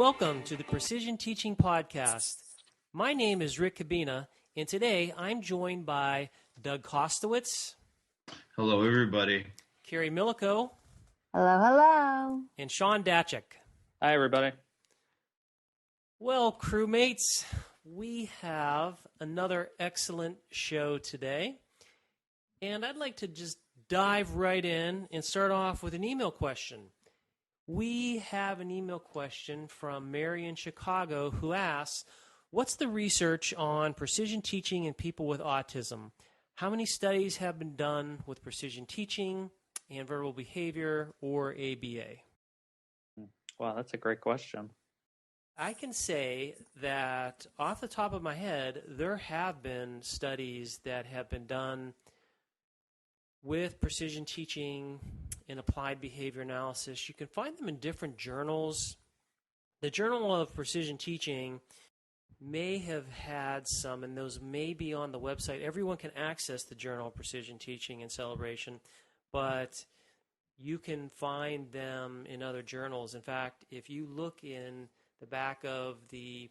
Welcome to the Precision Teaching Podcast. My name is Rick Cabina, and today I'm joined by Doug Kostowitz. Hello, everybody. Carrie Milico. Hello, hello. And Sean Dachik. Hi, everybody. Well, crewmates, we have another excellent show today, and I'd like to just dive right in and start off with an email question. We have an email question from Mary in Chicago who asks, what's the research on precision teaching in people with autism? How many studies have been done with precision teaching and verbal behavior or ABA? Wow, that's a great question. I can say that off the top of my head, there have been studies that have been done with precision teaching and applied behavior analysis. You can find them in different journals. The Journal of Precision Teaching may have had some, and those may be on the website. Everyone can access the Journal of Precision Teaching and Celebration, but you can find them in other journals. In fact, if you look in the back of the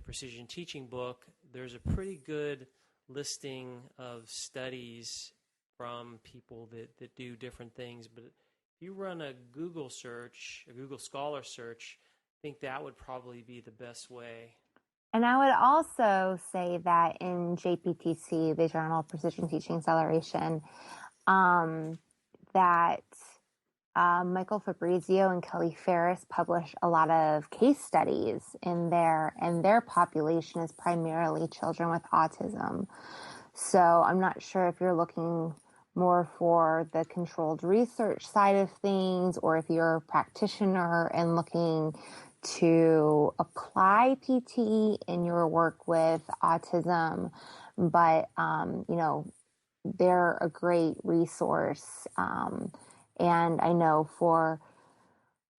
Precision Teaching book, there's a pretty good listing of studies from people that do different things. But if you run a Google search, a Google Scholar search, I think that would probably be the best way. And I would also say that in JPTC, the Journal of Precision Teaching Acceleration, that Michael Fabrizio and Kelly Ferris publish a lot of case studies in there, and their population is primarily children with autism. So I'm not sure if you're looking more for the controlled research side of things, or if you're a practitioner and looking to apply PT in your work with autism. But, they're a great resource. And I know for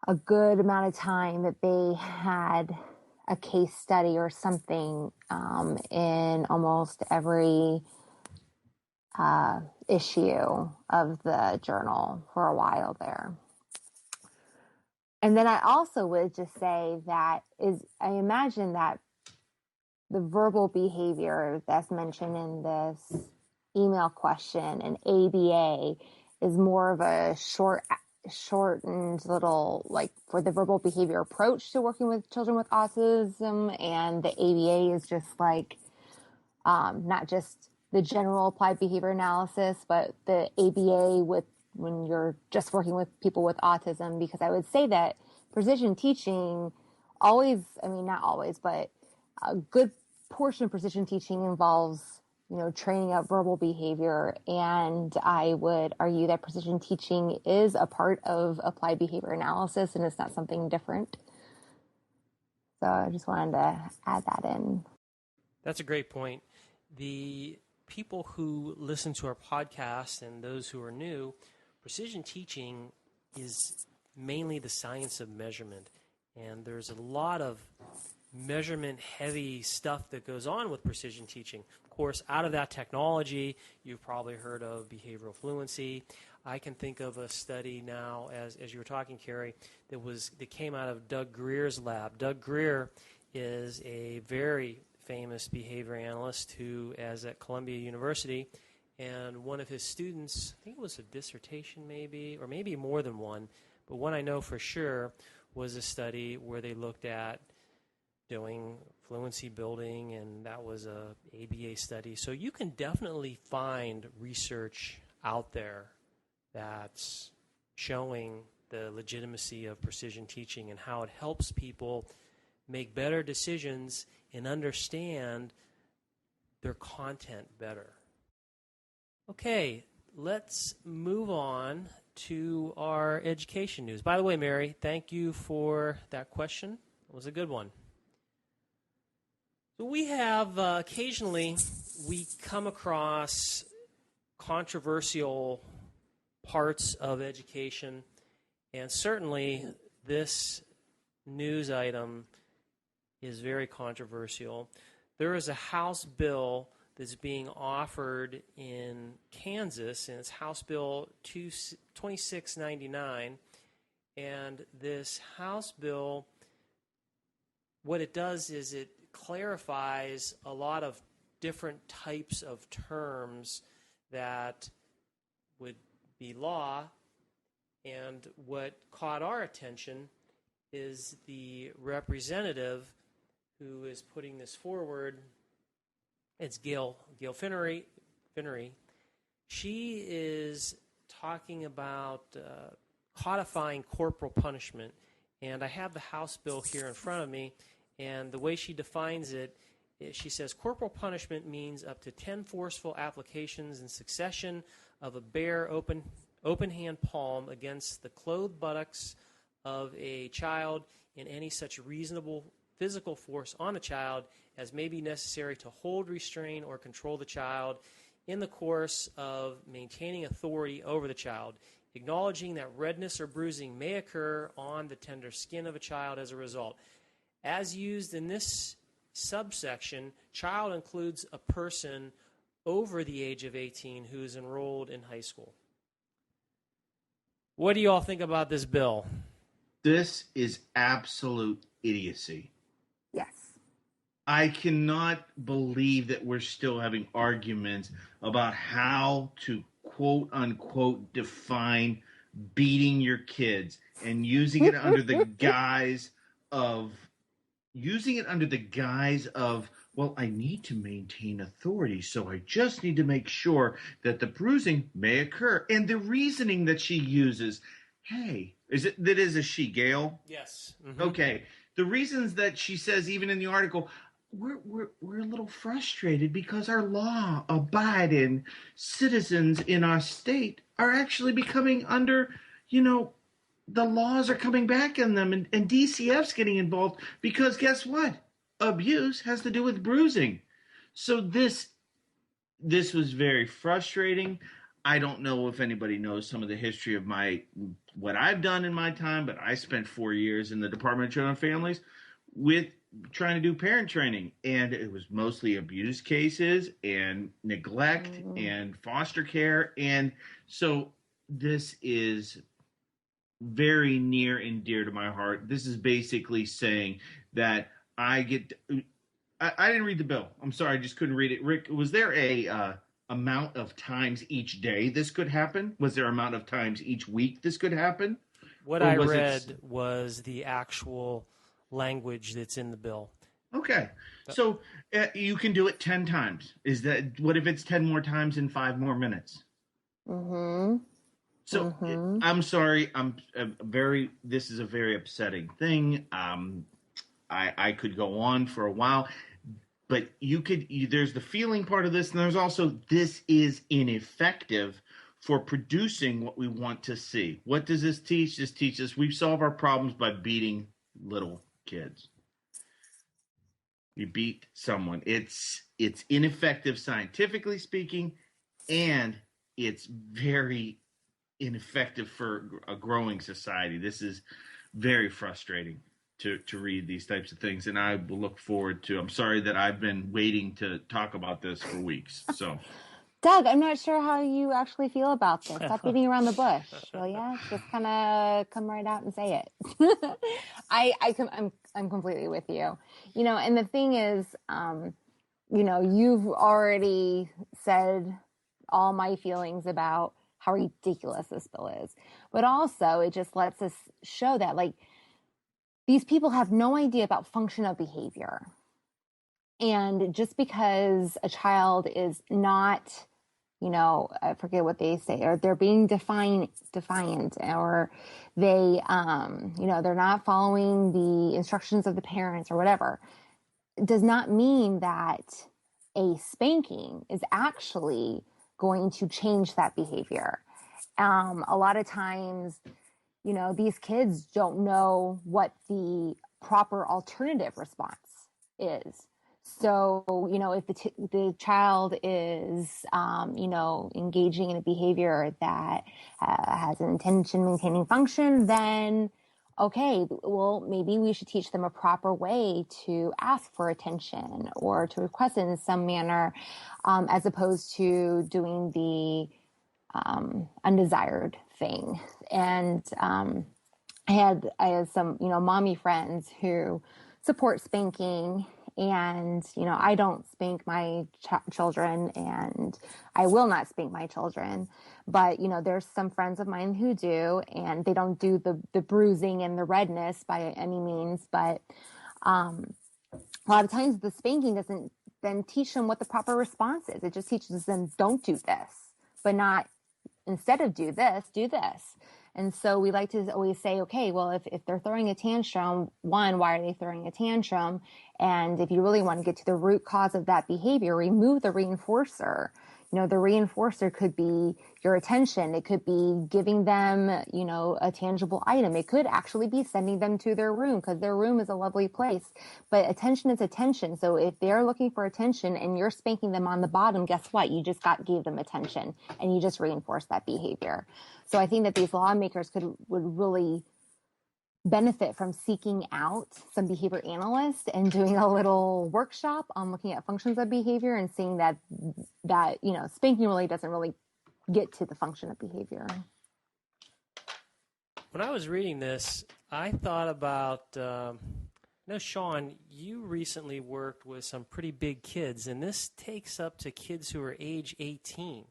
a good amount of time that they had a case study or something in almost every issue of the journal for a while there. And then I also would just say that I imagine that the verbal behavior that's mentioned in this email question and ABA is more of a shortened little, like, for the verbal behavior approach to working with children with autism, and the ABA is just like not just the general applied behavior analysis, but the ABA when you're just working with people with autism. Because I would say that precision teaching always, not always, but a good portion of precision teaching involves, training up verbal behavior. And I would argue that precision teaching is a part of applied behavior analysis, and it's not something different. So I just wanted to add that in. That's a great point. The people who listen to our podcast and those who are new, precision teaching is mainly the science of measurement. And there's a lot of measurement-heavy stuff that goes on with precision teaching. Of course, out of that technology, you've probably heard of behavioral fluency. I can think of a study now, as you were talking, Carrie, that came out of Doug Greer's lab. Doug Greer is a very famous behavior analyst who is at Columbia University, and one of his students, I think it was a dissertation maybe, or maybe more than one, but one I know for sure was a study where they looked at doing fluency building, and that was a ABA study. So you can definitely find research out there that's showing the legitimacy of precision teaching and how it helps people make better decisions and understand their content better. Okay, let's move on to our education news. By the way, Mary, thank you for that question. It was a good one. So we have occasionally we come across controversial parts of education, and certainly this news item is very controversial. There is a House bill that's being offered in Kansas, and it's House Bill 2699. And this House bill what it does is it clarifies a lot of different types of terms that would be law. And what caught our attention is the representative who is putting this forward. It's Gail Finnery. She is talking about codifying corporal punishment. And I have the House bill here in front of me, and the way she defines it, she says corporal punishment means up to 10 forceful applications in succession of a bare open hand palm against the clothed buttocks of a child in any such reasonable physical force on the child as may be necessary to hold, restrain, or control the child in the course of maintaining authority over the child, acknowledging that redness or bruising may occur on the tender skin of a child as a result. As used in this subsection, child includes a person over the age of 18 who is enrolled in high school. What do you all think about this bill? This is absolute idiocy. Yes. I cannot believe that we're still having arguments about how to quote unquote define beating your kids and using it under the guise of well, I need to maintain authority, so I just need to make sure that the bruising may occur. And the reasoning that she uses, hey, that is a she, Gail? Yes. Mm-hmm. Okay. The reasons that she says, even in the article, we're a little frustrated because our law-abiding citizens in our state are actually becoming under, the laws are coming back in them, and DCF's getting involved because guess what? Abuse has to do with bruising. So this was very frustrating. I don't know if anybody knows some of the history of what I've done in my time, but I spent 4 years in the Department of Children and Families with trying to do parent training, and it was mostly abuse cases and neglect and foster care. And so this is very near and dear to my heart. This is basically saying that I didn't read the bill. I'm sorry, I just couldn't read it. Rick, was there a amount of times each day this could happen? Was there amount of times each week this could happen? What I read was the actual language that's in the bill. Okay. So you can do it 10 times. What if it's 10 more times in 5 more minutes? Mm-hmm. So I'm sorry. This is a very upsetting thing. I could go on for a while, but there's the feeling part of this, and there's also this is ineffective for producing what we want to see. What does this teach? This teaches we solve our problems by beating little kids. You beat someone. It's ineffective scientifically speaking, and it's very ineffective for a growing society. This is very frustrating to read these types of things, and I will look forward to. I'm sorry that I've been waiting to talk about this for weeks. So, Doug, I'm not sure how you actually feel about this. Stop beating around the bush, will ya? Just kind of come right out and say it. I'm completely with you. And the thing is, you've already said all my feelings about how ridiculous this bill is, but also it just lets us show that these people have no idea about function of behavior. And just because a child is not, I forget what they say, or they're being defiant, or they, they're not following the instructions of the parents or whatever, does not mean that a spanking is actually going to change that behavior. A lot of times, these kids don't know what the proper alternative response is. So, if the child is, engaging in a behavior that has an intention maintaining function, then, okay, well, maybe we should teach them a proper way to ask for attention or to request it in some manner, as opposed to doing the undesired thing. And I had some, mommy friends who support spanking. And, I don't spank my children, and I will not spank my children. But, there's some friends of mine who do, and they don't do the bruising and the redness by any means. But a lot of times the spanking doesn't then teach them what the proper response is. It just teaches them, don't do this, but not instead of do this, do this. And so we like to always say, okay, well, if they're throwing a tantrum, one, why are they throwing a tantrum? And if you really want to get to the root cause of that behavior, remove the reinforcer. The reinforcer could be your attention. It could be giving them, a tangible item. It could actually be sending them to their room, because their room is a lovely place. But attention is attention. So if they're looking for attention and you're spanking them on the bottom, guess what? You just gave them attention, and you just reinforced that behavior. So I think that these lawmakers would really benefit from seeking out some behavior analysts and doing a little workshop on looking at functions of behavior and seeing that spanking really doesn't really get to the function of behavior. When I was reading this, I thought about, Sean, you recently worked with some pretty big kids, and this takes up to kids who are age 18.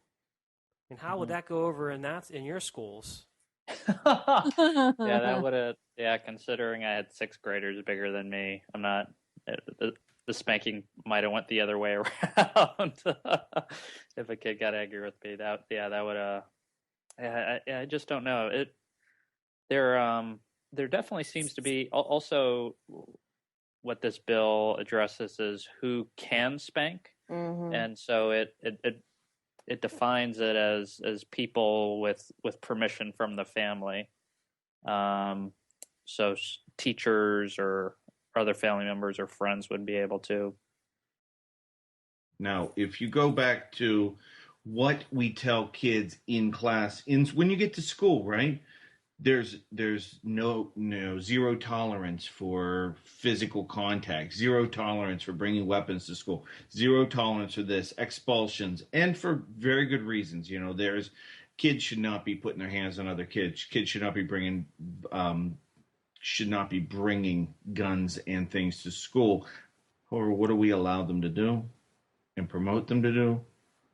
And how would that go over in your schools? That would have. Yeah, considering I had sixth graders bigger than me, I'm not. The spanking might have went the other way around. If a kid got angry with me, that would. I just don't know. There definitely seems to be also what this bill addresses is who can spank, and so it defines it as people with permission from the family. So teachers or other family members or friends would be able to. Now, if you go back to what we tell kids in class, when you get to school, right? There's no zero tolerance for physical contact, zero tolerance for bringing weapons to school, zero tolerance for this, expulsions, and for very good reasons. There's kids should not be putting their hands on other kids. Kids should not be bringing guns and things to school. However, what do we allow them to do and promote them to do?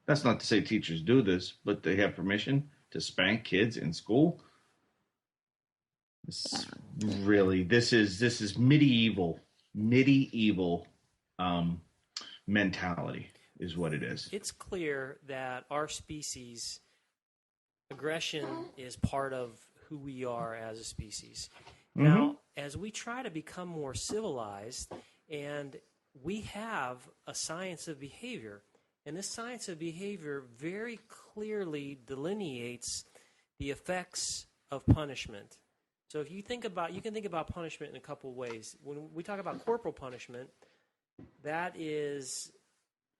That's not to say teachers do this, but they have permission to spank kids in school. This is medieval mentality is what it is. It's clear that our species, aggression is part of who we are as a species. Mm-hmm. Now, as we try to become more civilized, and we have a science of behavior, and this science of behavior very clearly delineates the effects of punishment. So if you can think about punishment in a couple of ways. When we talk about corporal punishment, that is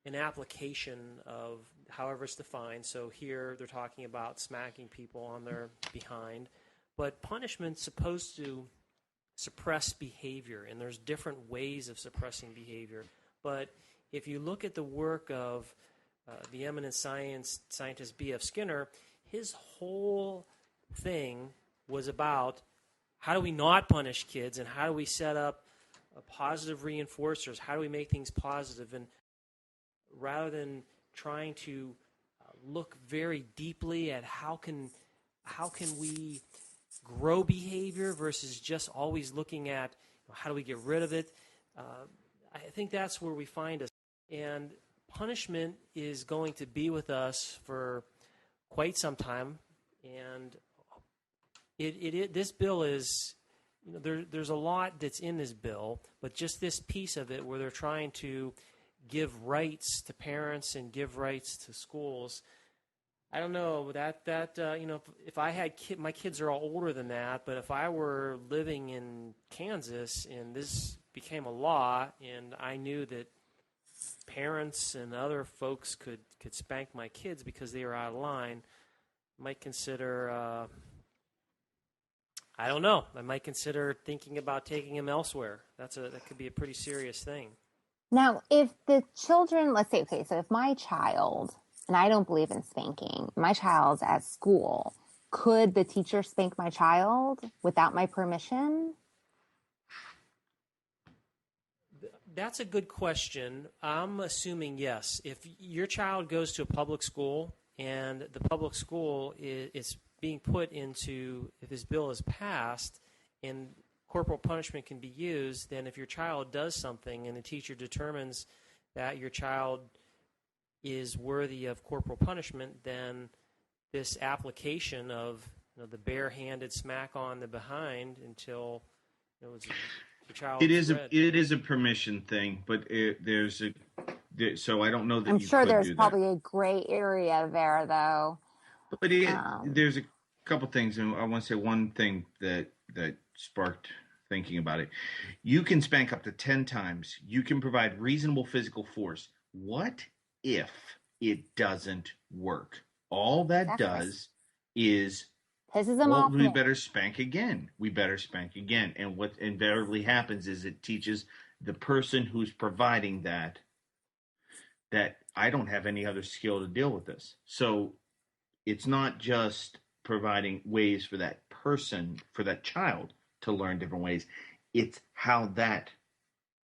an application of however it's defined. So here they're talking about smacking people on their behind. But punishment's supposed to suppress behavior, and there's different ways of suppressing behavior. But if you look at the work of the eminent scientist B.F. Skinner, his whole thing was about how do we not punish kids, and how do we set up positive reinforcers? How do we make things positive? And rather than trying to look very deeply at how can we grow behavior versus just always looking at how do we get rid of it, I think that's where we find us. And punishment is going to be with us for quite some time, and this bill is, there's a lot that's in this bill, but just this piece of it where they're trying to give rights to parents and give rights to schools. I don't know that if I had my kids are all older than that, but if I were living in Kansas and this became a law and I knew that parents and other folks could spank my kids because they were out of line, I might consider. I don't know. I might consider thinking about taking them elsewhere. That could be a pretty serious thing. Now, if the children, let's say, okay, so if my child, and I don't believe in spanking, my child's at school, could the teacher spank my child without my permission? That's a good question. I'm assuming yes. If your child goes to a public school and the public school is being put into, if this bill is passed and corporal punishment can be used, then if your child does something and the teacher determines that your child is worthy of corporal punishment, then this application of the barehanded smack on the behind until the child it is a permission thing, but so I don't know that I'm you sure could there's do probably that. a gray area there, though. But there's a couple things, and I want to say one thing that sparked thinking about it. You can spank up to 10 times. You can provide reasonable physical force. What if it doesn't work? All that does is pisses them off. We better spank again. We better spank again. And what invariably happens is it teaches the person who's providing that I don't have any other skill to deal with this. So it's not just providing ways for that person, for that child to learn different ways. It's how that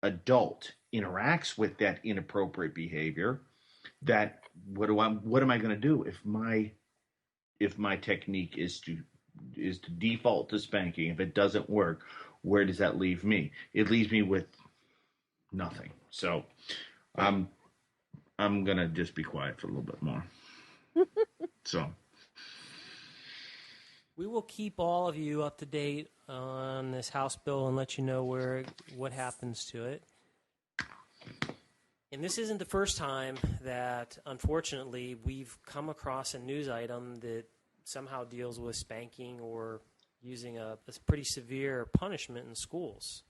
adult interacts with that inappropriate behavior. That what am I going to do if my technique is to default to spanking? If it doesn't work, where does that leave me? It leaves me with nothing. So I'm gonna just be quiet for a little bit more. So we will keep all of you up to date on this House bill and let you know what happens to it. And this isn't the first time that, unfortunately, we've come across a news item that somehow deals with spanking or using a pretty severe punishment in schools.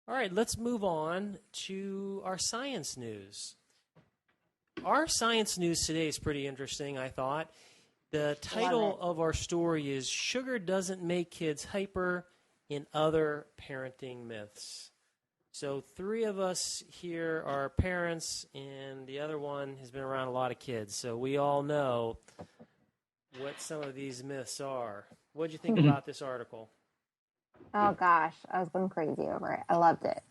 All right, let's move on to our science news. Our science news today is pretty interesting, I thought. The title of our story is Sugar Doesn't Make Kids Hyper in Other Parenting Myths. So 3 of us here are parents, and the other one has been around a lot of kids. So we all know what some of these myths are. What did you think about this article? Oh, gosh. I was going crazy over it. I loved it.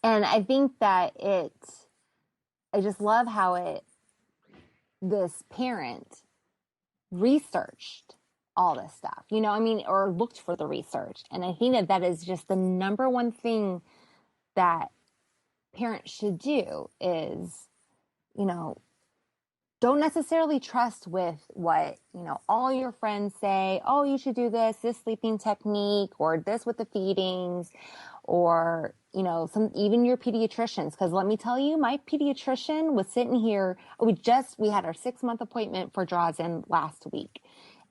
And I think that I just love how this parent researched all this stuff, or looked for the research. And I think that is just the number one thing that parents should do is, don't necessarily trust with what, all your friends say. Oh, you should do this sleeping technique, or this with the feedings, or, even your pediatricians. Because let me tell you, my pediatrician was sitting here. We had our 6-month appointment for draws in last week.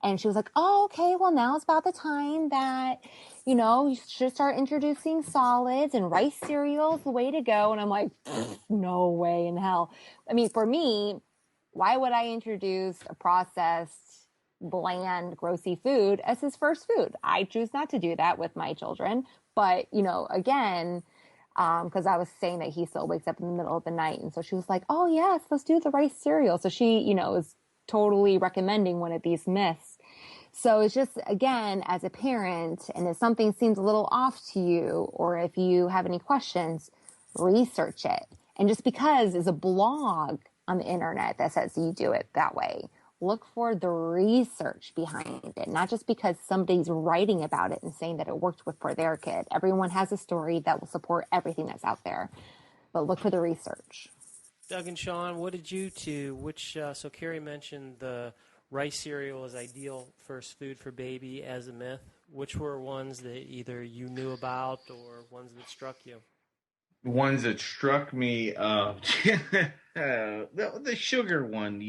And she was like, oh, okay, well, now it's about the time that, you should start introducing solids, and rice cereal's the way to go. And I'm like, no way in hell. I mean, for me, why would I introduce a processed, bland, grossy food as his first food? I choose not to do that with my children. But, again, because I was saying that he still wakes up in the middle of the night. And so she was like, oh, yes, let's do the rice cereal. So she, is totally recommending one of these myths. So it's just, again, as a parent, and if something seems a little off to you, or if you have any questions, research it. And just because there's a blog on the internet that says you do it that way, look for the research behind it, not just because somebody's writing about it and saying that it worked for their kid. Everyone has a story that will support everything that's out there, but look for the research. Doug and Sean, what did you two, so Carrie mentioned the rice cereal is ideal first food for baby as a myth. Which were ones that either you knew about or ones that struck you? The ones that struck me, the sugar one,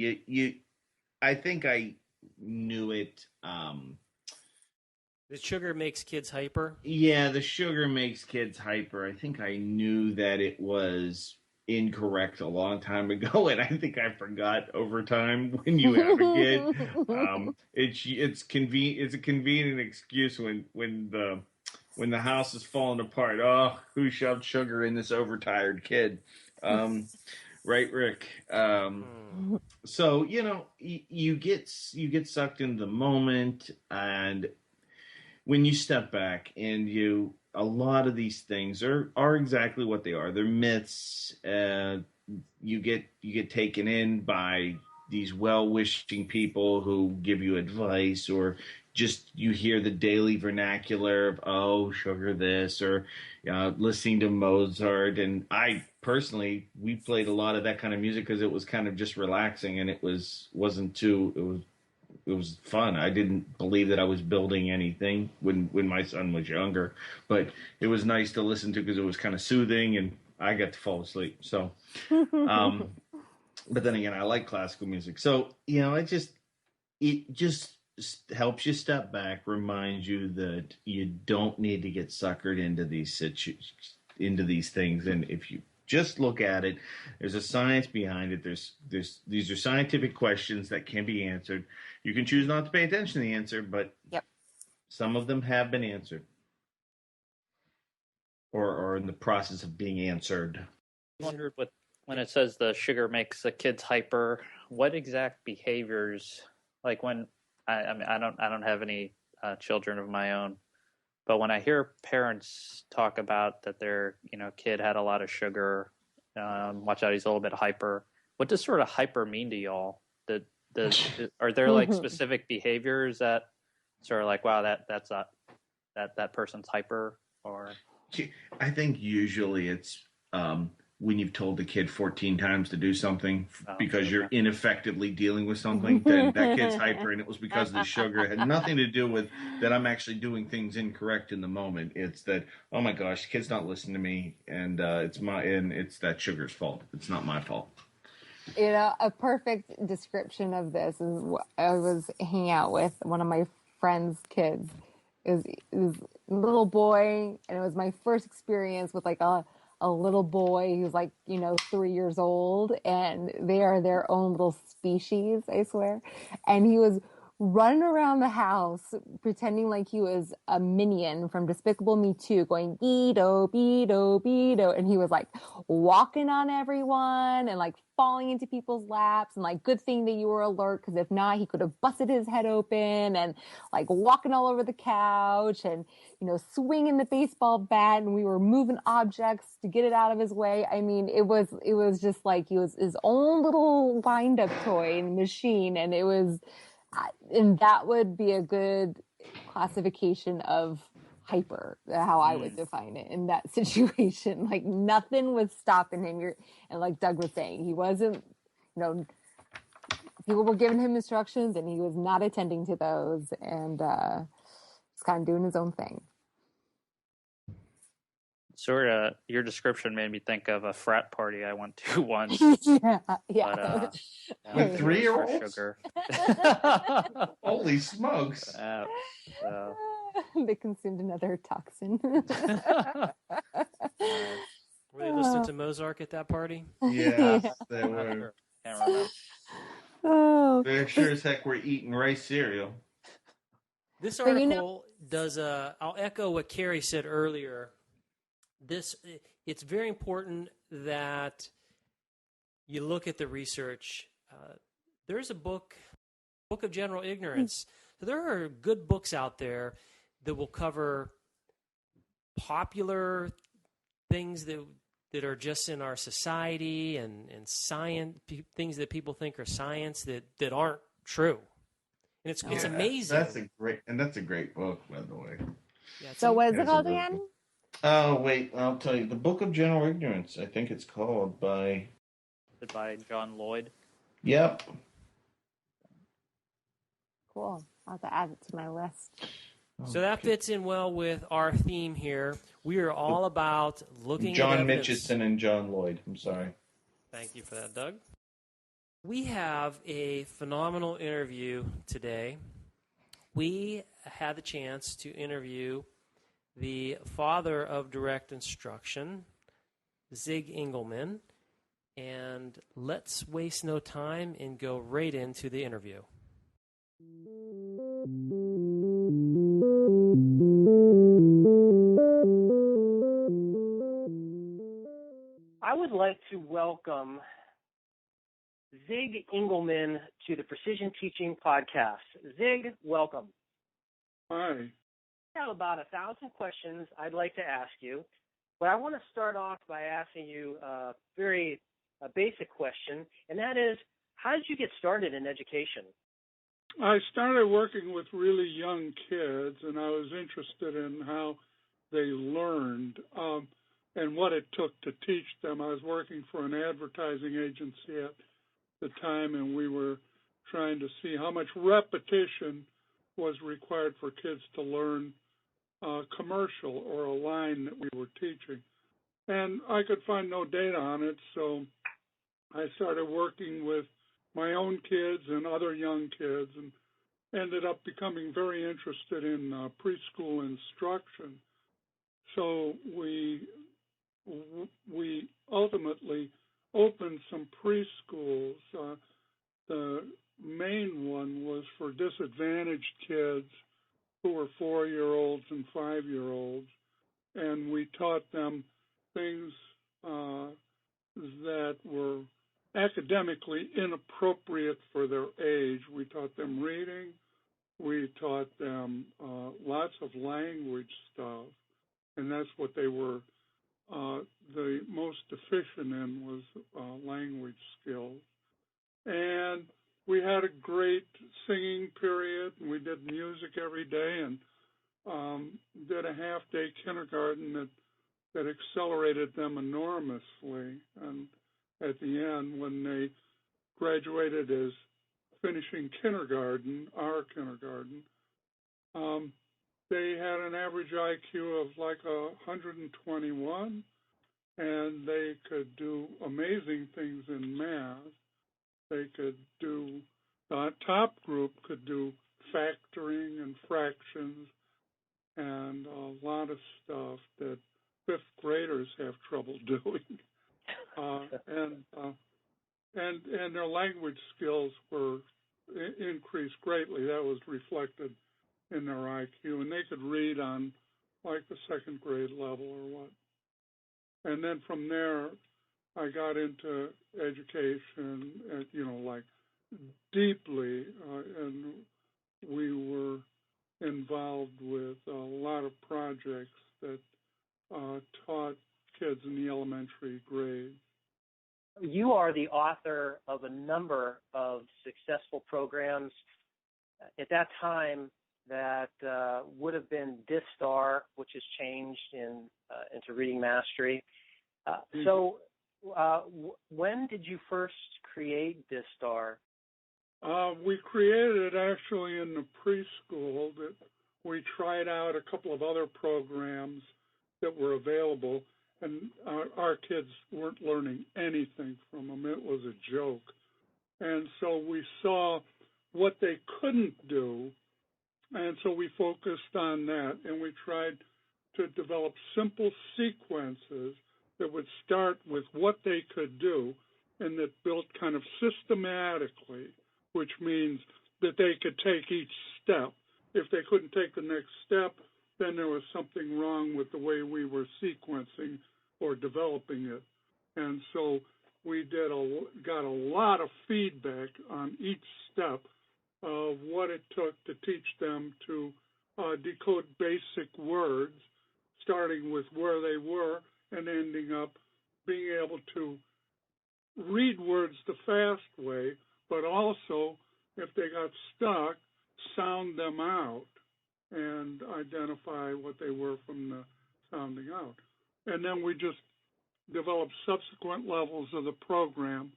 I think I knew it. The sugar makes kids hyper? Yeah, the sugar makes kids hyper. I think I knew that it was incorrect a long time ago, and I think I forgot over time when you have a kid. It's a convenient excuse when the house is falling apart. Oh, who shoved sugar in this overtired kid? Right, Rick? So you get sucked into the moment, and when you step back and you a lot of these things are exactly what they are. They're myths. You get taken in by these well-wishing people who give you advice, or just you hear the daily vernacular of, oh, sugar this, or listening to Mozart. And I personally, we played a lot of that kind of music because it was kind of just relaxing, and it was fun. I didn't believe that I was building anything when my son was younger, but it was nice to listen to because it was kind of soothing, and I got to fall asleep. So, but then again, I like classical music. So, it just helps you step back, reminds you that you don't need to get suckered into into these things. And if you just look at it, there's a science behind it. These are scientific questions that can be answered. You can choose not to pay attention to the answer, but some of them have been answered or are in the process of being answered. I wondered when it says the sugar makes the kids hyper, what exact behaviors, like when I don't have any children of my own, but when I hear parents talk about that their kid had a lot of sugar, watch out, he's a little bit hyper. What does sort of hyper mean to y'all? Are there like specific behaviors that sort of like, wow, that person's hyper? Or I think usually it's when you've told the kid 14 times to do something because you're ineffectively dealing with something, then that kid's hyper, and it was because of the sugar. It had nothing to do with that I'm actually doing things incorrect in the moment. It's that, oh my gosh, the kid's not listening to me, and it's that sugar's fault. It's not my fault. A perfect description of this is I was hanging out with one of my friend's kids. It was a little boy, and it was my first experience with like a little boy who's like 3 years old, and they are their own little species, I swear. And he was running around the house pretending like he was a minion from Despicable Me 2, going Beedo, Beedo, Beedo, and he was like walking on everyone and like falling into people's laps, and like, good thing that you were alert, because if not, he could have busted his head open, and like walking all over the couch, and swinging the baseball bat, and we were moving objects to get it out of his way. I mean, it was just like he was his own little wind-up toy and machine, and that would be a good classification of hyper, how I would define it in that situation. Like, nothing was stopping him. And like Doug was saying, he wasn't, people were giving him instructions and he was not attending to those, and just kind of doing his own thing. Sort of, your description made me think of a frat party I went to once. yeah. But, with 3-year-olds? Sugar. Holy smokes! They consumed another toxin. Were they listening to Mozart at that party? Yes, they were. Can't remember. Oh, They sure as heck were eating rice cereal. This article does I'll echo what Carrie said earlier. It's very important that you look at the research. There's a book of general ignorance. So there are good books out there that will cover popular things that are just in our society and science, things that people think are science that aren't true. And it's amazing. That's a great book, by the way. Yeah, so what is it called again? Oh, wait, I'll tell you. The Book of General Ignorance, I think it's called, by John Lloyd. Yep. Cool. I'll have to add it to my list. So that fits in well with our theme here. We are all about looking John at evidence. Mitchison and John Lloyd. I'm sorry. Thank you for that, Doug. We have a phenomenal interview today. We had the chance to interview the father of direct instruction, Zig Engelmann, and let's waste no time and go right into the interview. I would like to welcome Zig Engelmann to the Precision Teaching Podcast. Zig, welcome. Hi. I have about 1,000 questions I'd like to ask you, but I want to start off by asking you a very basic question, and that is, how did you get started in education? I started working with really young kids, and I was interested in how they learned and what it took to teach them. I was working for an advertising agency at the time, and we were trying to see how much repetition was required for kids to learn a commercial or a line that we were teaching. And I could find no data on it, so I started working with my own kids and other young kids, and ended up becoming very interested in preschool instruction. So we ultimately opened some preschools. The main one was for disadvantaged kids who were 4-year-olds and 5-year-olds, and we taught them things that were academically inappropriate for their age. We taught them reading. We taught them lots of language stuff, and that's what they were the most deficient in, was language skills. And we had a great singing period, and we did music every day, and did a half-day kindergarten that accelerated them enormously. And at the end, when they graduated as finishing kindergarten, our kindergarten, they had an average IQ of like 121, and they could do amazing things in math. They could do, the top group could do factoring and fractions and a lot of stuff that fifth graders have trouble doing. And their language skills were increased greatly. That was reflected in their IQ, and they could read on like the second grade level or what. And then from there, I got into education, like deeply, and we were involved with a lot of projects that taught kids in the elementary grades. You are the author of a number of successful programs at that time that would have been DISTAR, which has changed into Reading Mastery. So when did you first create DISTAR? We created it actually in the preschool. That we tried out a couple of other programs that were available, and our kids weren't learning anything from them. It was a joke. And so we saw what they couldn't do, and so we focused on that, and we tried to develop simple sequences that would start with what they could do and that built kind of systematically, which means that they could take each step. If they couldn't take the next step, then there was something wrong with the way we were sequencing or developing it. And so we got a lot of feedback on each step of what it took to teach them to decode basic words, starting with where they were and ending up being able to read words the fast way, but also, if they got stuck, sound them out and identify what they were from the sounding out. And then we just developed subsequent levels of the program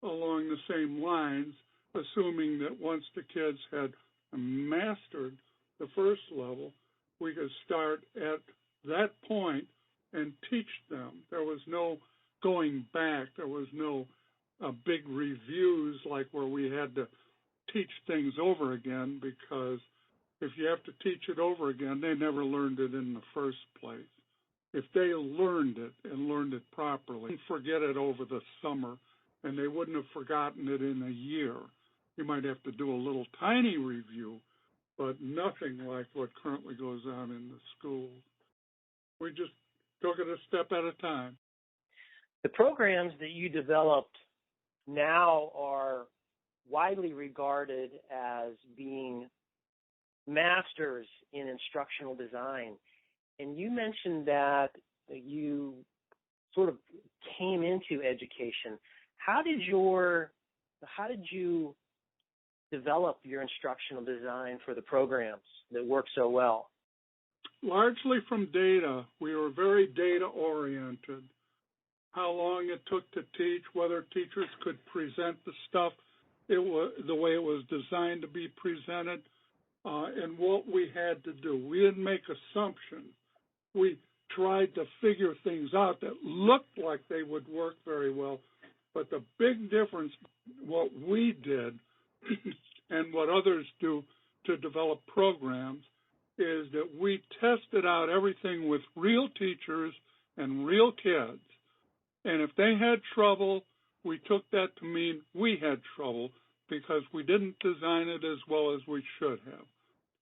along the same lines, assuming that once the kids had mastered the first level, we could start at that point and teach them. There was no going back. There was no big reviews like where we had to teach things over again, because if you have to teach it over again, they never learned it in the first place. If they learned it and learned it properly, forget it over the summer, and they wouldn't have forgotten it in a year. You might have to do a little tiny review, but nothing like what currently goes on in the schools. We just took it a step at a time. The programs that you developed now are widely regarded as being master's in instructional design, and you mentioned that you sort of came into education. How did you develop your instructional design for the programs that work so well? Largely from data. We were very data-oriented. How long it took to teach, whether teachers could present the stuff the way it was designed to be presented, and what we had to do. We didn't make assumptions. We tried to figure things out that looked like they would work very well. But the big difference, what we did and what others do to develop programs, is that we tested out everything with real teachers and real kids. And if they had trouble, we took that to mean we had trouble because we didn't design it as well as we should have.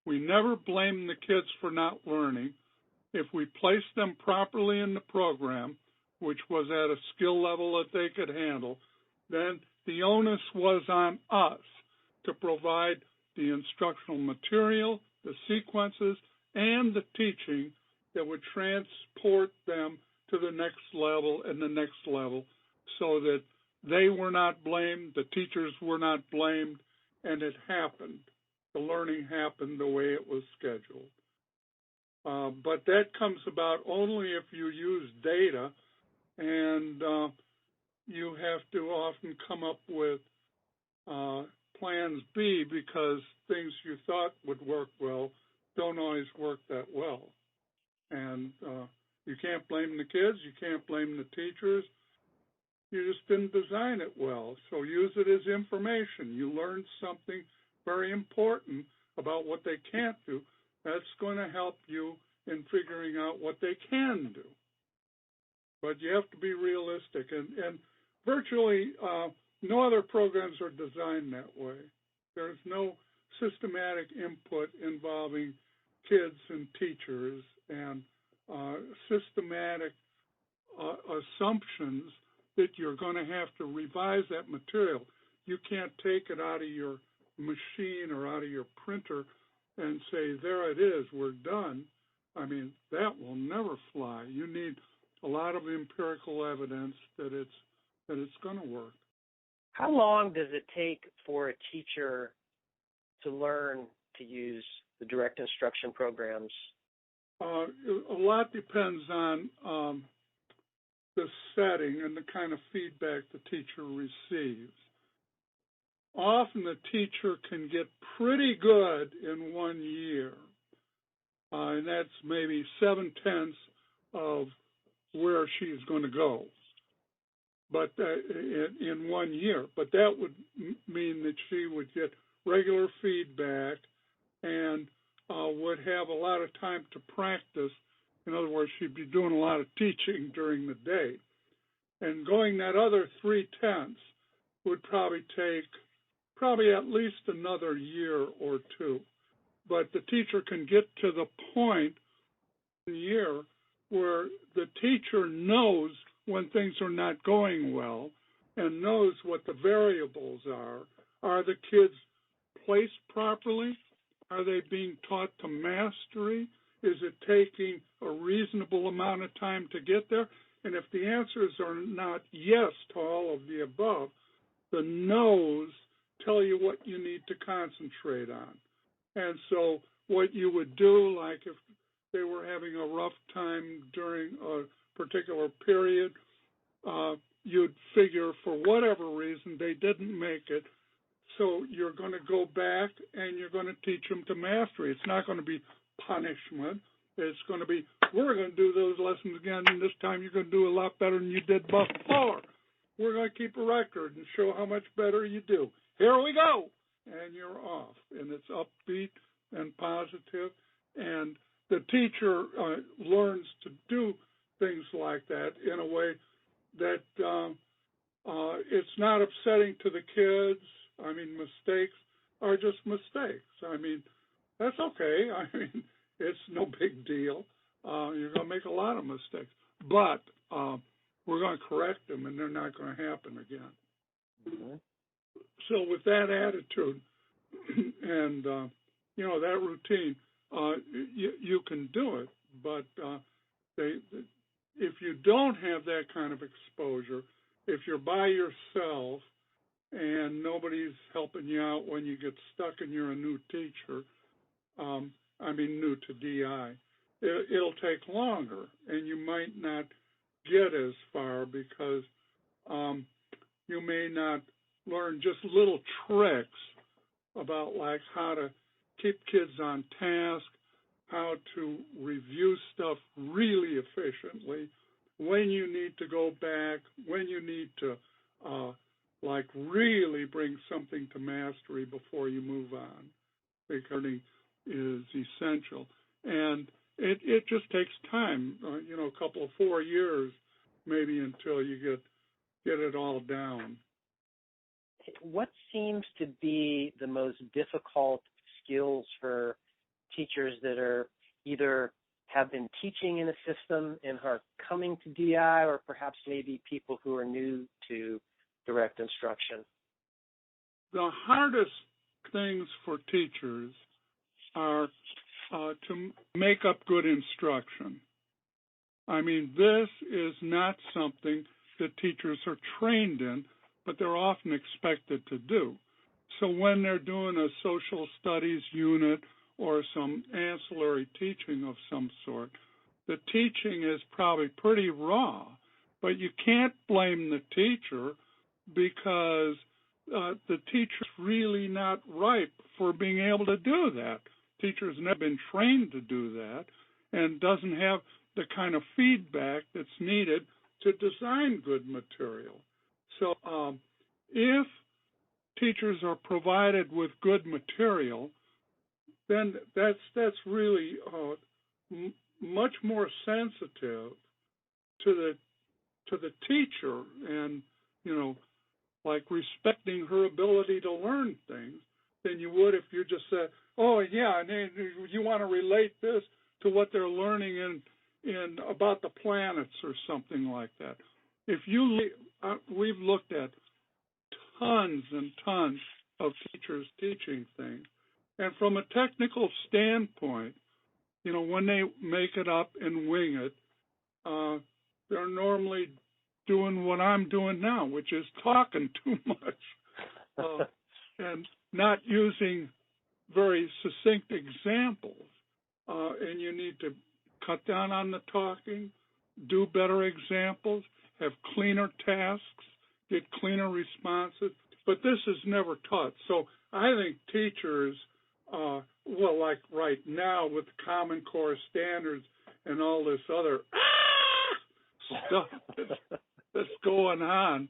We never blamed the kids for not learning. If we placed them properly in the program, which was at a skill level that they could handle, then the onus was on us to provide the instructional material, the sequences, and the teaching that would transport them to the next level and the next level so that they were not blamed, the teachers were not blamed, and it happened. The learning happened the way it was scheduled. But that comes about only if you use data, and you have to often come up with plans B because things you thought would work well don't always work that well. And you can't blame the kids, you can't blame the teachers. You just didn't design it well. So use it as information. You learned something very important about what they can't do. That's going to help you in figuring out what they can do. But you have to be realistic. And virtually no other programs are designed that way. There's no systematic input involving kids and teachers and systematic assumptions that you're going to have to revise that material. You can't take it out of your machine or out of your printer and say, there it is, we're done. I mean, that will never fly. You need a lot of empirical evidence that it's going to work. How long does it take for a teacher to learn to use the direct instruction programs? A lot depends on the setting and the kind of feedback the teacher receives. Often the teacher can get pretty good in 1 year, and that's maybe 7/10 of where she's going to go, but in 1 year. But that would mean that she would get regular feedback and would have a lot of time to practice. In other words, she'd be doing a lot of teaching during the day. And going that other 3/10 would probably take at least another year or two. But the teacher can get to the point in the year where the teacher knows when things are not going well and knows what the variables are. Are the kids placed properly? Are they being taught to mastery? Is it taking a reasonable amount of time to get there? And if the answers are not yes to all of the above, the no's tell you what you need to concentrate on. And so what you would do, like if they were having a rough time during a particular period, you'd figure for whatever reason they didn't make it. So you're going to go back and you're going to teach them to mastery. It's not going to be punishment. It's going to be, we're going to do those lessons again, and this time you're going to do a lot better than you did before. We're going to keep a record and show how much better you do. Here we go. And you're off. And it's upbeat and positive. And the teacher learns to do things like that in a way that it's not upsetting to the kids. I mean, mistakes are just mistakes. I mean, that's okay. I mean, it's no big deal. You're going to make a lot of mistakes. But we're going to correct them, and they're not going to happen again. Mm-hmm. So with that attitude and, that routine, you can do it. But if you don't have that kind of exposure, if you're by yourself and nobody's helping you out when you get stuck and you're a new teacher, new to DI, it'll take longer, and you might not get as far because you may not learn just little tricks about like how to keep kids on task, how to review stuff really efficiently, when you need to go back, when you need to really bring something to mastery before you move on. Because learning is essential. And it just takes time, a couple of 4 years maybe until you get it all down. What seems to be the most difficult skills for teachers that are either have been teaching in a system and are coming to DI, or perhaps maybe people who are new to direct instruction? The hardest things for teachers are to make up good instruction. This is not something that teachers are trained in, but they're often expected to do. So when they're doing a social studies unit or some ancillary teaching of some sort, the teaching is probably pretty raw, but you can't blame the teacher because the teacher's really not ripe for being able to do that. Teacher's never been trained to do that and doesn't have the kind of feedback that's needed to design good material. So if teachers are provided with good material, then that's really much more sensitive to the teacher, and like respecting her ability to learn things than you would if you just said, oh yeah, and you want to relate this to what they're learning in about the planets or something like that. If we've looked at tons and tons of teachers teaching things, and from a technical standpoint, when they make it up and wing it, they're normally doing what I'm doing now, which is talking too much and not using very succinct examples. And you need to cut down on the talking, do better examples, have cleaner tasks, get cleaner responses. But this is never taught. So I think teachers, like right now with Common Core standards and all this other stuff that's going on,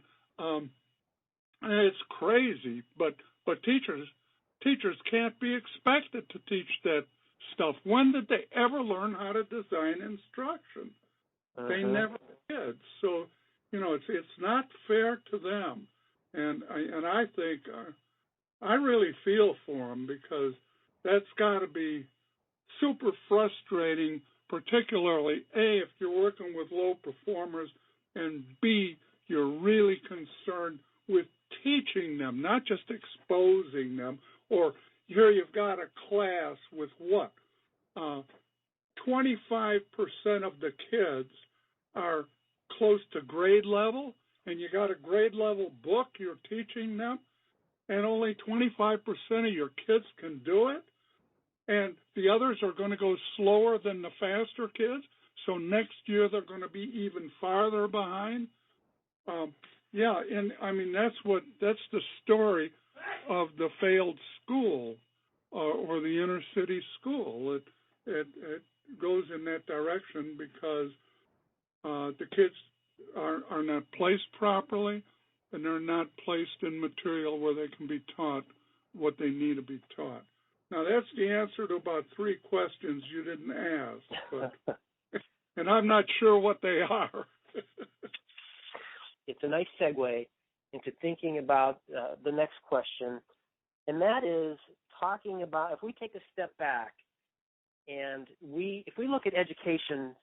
it's crazy. But teachers can't be expected to teach that stuff. When did they ever learn how to design instruction? They never did. So it's not fair to them. And I think I really feel for them, because that's got to be super frustrating, particularly A, if you're working with low performers, and B, you're really concerned with teaching them, not just exposing them. Or here you've got a class with 25% of the kids are close to grade level, and you got a grade level book you're teaching them, and only 25% of your kids can do it, and the others are going to go slower than the faster kids, so next year they're going to be even farther behind. That's the story of the failed school or the inner city school. It goes in that direction because the kids are not placed properly, and they're not placed in material where they can be taught what they need to be taught. Now, that's the answer to about 3 questions you didn't ask, and I'm not sure what they are. It's a nice segue into thinking about the next question, and that is talking about, if we take a step back and if we look at education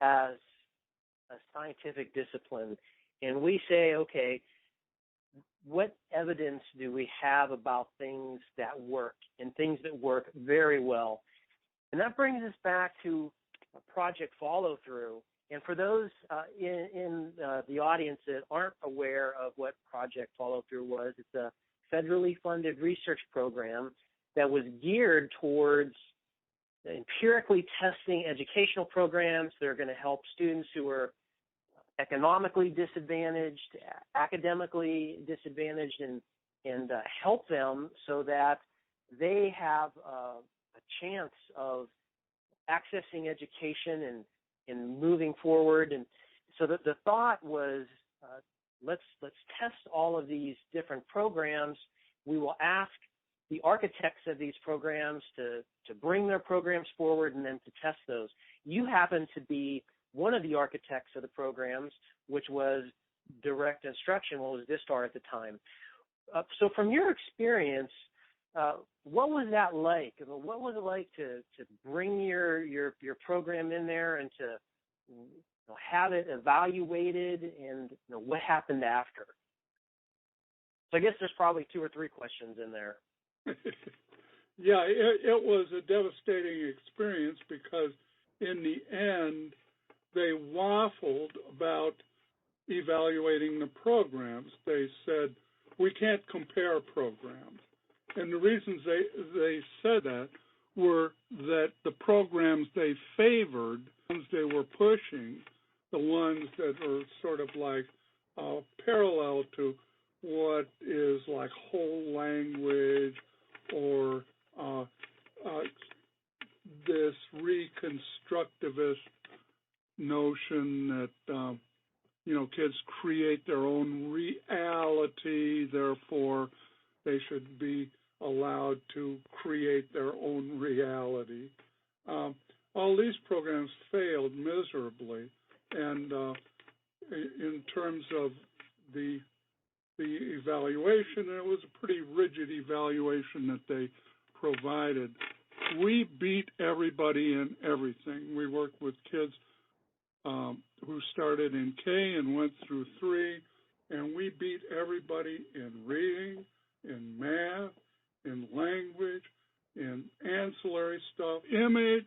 as a scientific discipline, and we say, okay, what evidence do we have about things that work and things that work very well? And that brings us back to project follow-through. And for those in the audience that aren't aware of what project follow-through was, it's a federally funded research program that was geared towards empirically testing educational programs that are going to help students who are economically disadvantaged, academically disadvantaged, and help them so that they have a chance of accessing education and moving forward. And so the thought was, let's test all of these different programs. We will ask the architects of these programs to bring their programs forward and then to test those. You happen to be one of the architects of the programs, which was direct instruction, what was DISTAR at the time. So from your experience, what was that like? What was it like to bring your program in there and to have it evaluated, and what happened after? So I guess there's probably 2 or 3 questions in there. Yeah, it was a devastating experience because in the end, they waffled about evaluating the programs. They said, we can't compare programs. And the reasons they said that were that the programs they favored, the ones they were pushing, the ones that are sort of like parallel to what is like whole language or this reconstructivist notion that kids create their own reality, therefore they should be allowed to create their own reality. All these programs failed miserably, and in terms of the evaluation, it was a pretty rigid evaluation that they provided. We beat everybody in everything. We worked with kids who started in K and went through 3, and we beat everybody in reading, in math, in language, in ancillary stuff, image,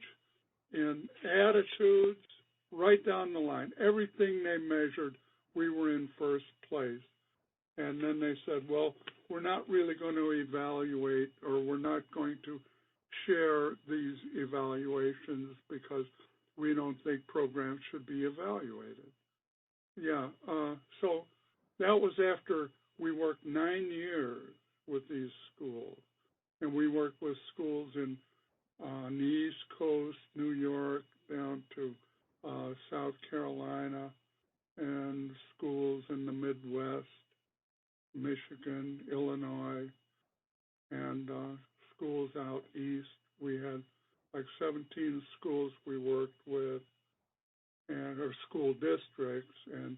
in attitudes, right down the line. Everything they measured, we were in first place. And then they said, well, we're not really going to evaluate, or we're not going to share these evaluations because we don't think programs should be evaluated. Yeah, so that was after we worked 9 years with these schools. And we worked with schools on the East Coast, New York, down to South Carolina, and schools in the Midwest, Michigan, Illinois, and schools out east. We had like 17 schools we worked with, and or school districts, and